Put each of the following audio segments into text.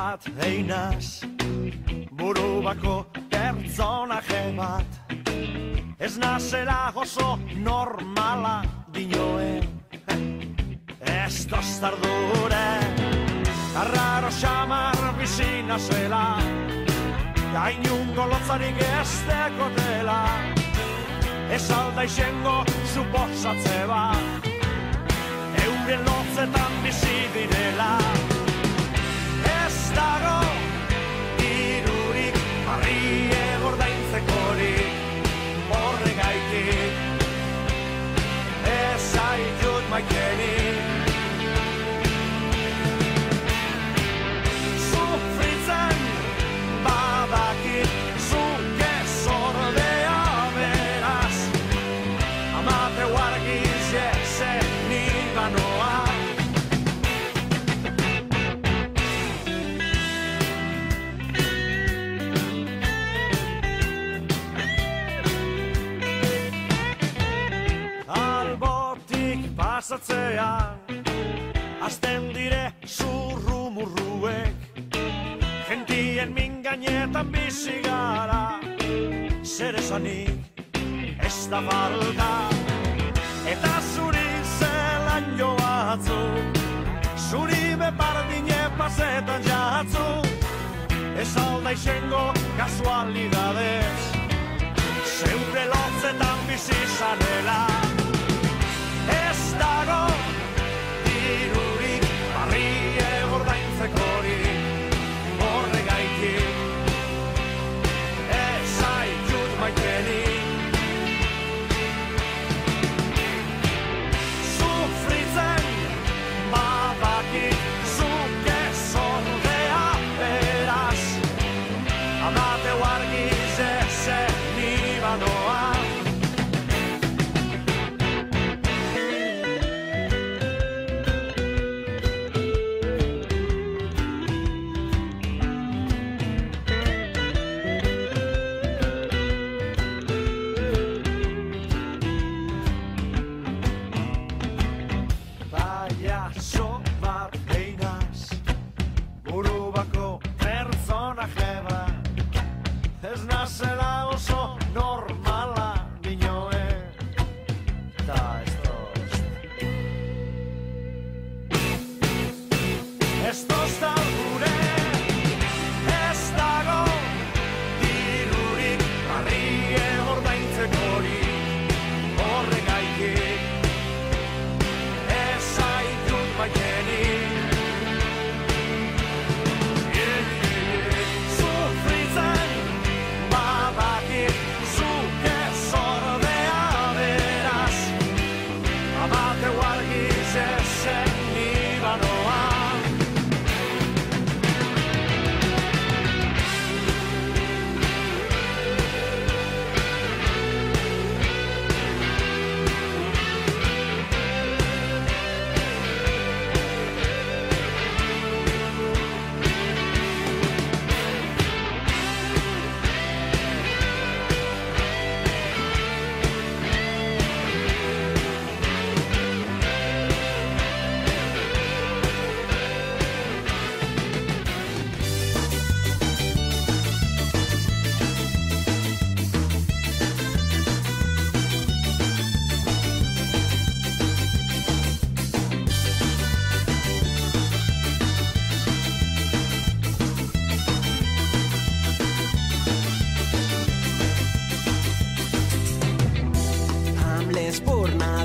bat einaz, buru bako pertsonaje bat, ez nazela oso normala dinoen, ez tostardure, arraro xamar bizina zela, gainungo lotzarik ez dekotela, ez alda izango suposatze bat, euren lotzetan bizi direla. Ez dago dirurik, barrie gordaintzekorik, horregaitik, ez zaitut maitenik. Sufritzen badakit, zuke zordea beraz, amate guargiz jezen nibanoa. Albotik pasatzean, azten dire zurrumurruek, gentien min gainetan bizi gara, zer esanik ez da falta, eta zuri zelan jo batzuk, zuri bepardine pasetan jatzu, ez alda izango kasualidadez, zeure lotzetan bizi zanela. Ez dago dirurik, barrie gordaintzekorik, horregaitik, ez zaitut maitenik. Sufritzen badakit, zuke zordea beraz, amateu argiz ezen nibanoa.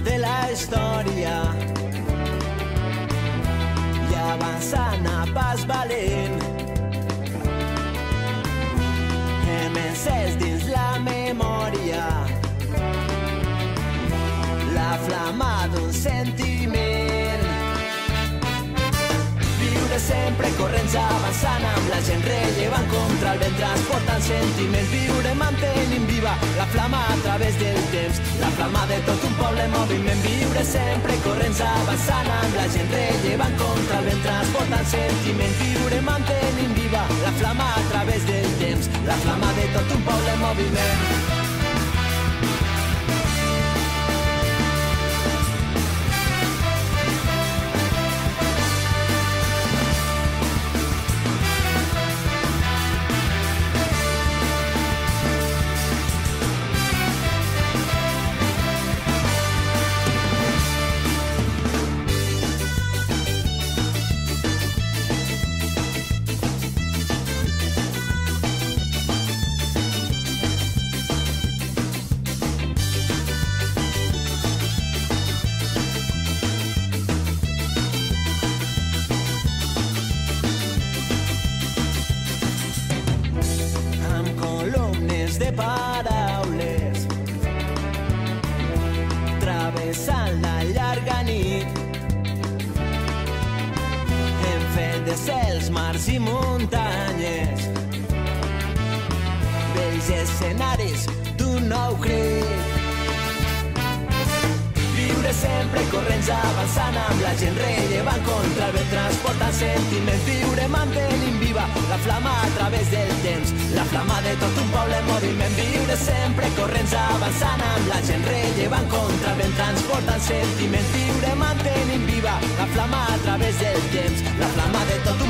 De la història i avançant a pas valent, hem encès dins la memòria la flama d'un sentiment. Viure sempre corrents avançant amb la gent rellevant contra el vent transportant sentiments. Viure mantenint viva la flama a través del temps, la flama de tot un poble en moviment. Viure sempre corrents avançant amb la gent rellevant contra el vent transportant sentiments. Viure mantenint viva la flama a través del temps, la flama de tot un poble en moviment. de paraules, travessant la llarga nit. Hem fet de cels, mars i muntanyes, vells escenaris d'un nou crit. Viure sempre corrents avançant amb la gent rellevant contra el vent transportant sentiments. Viure mantenint viva la flama a través del temps, la flama de tot un poble en moviment. Viure sempre corrents avançant amb la gent rellevant contra el vent transportant sentiments. Viure mantenint viva la flama a través del temps, la flama de tot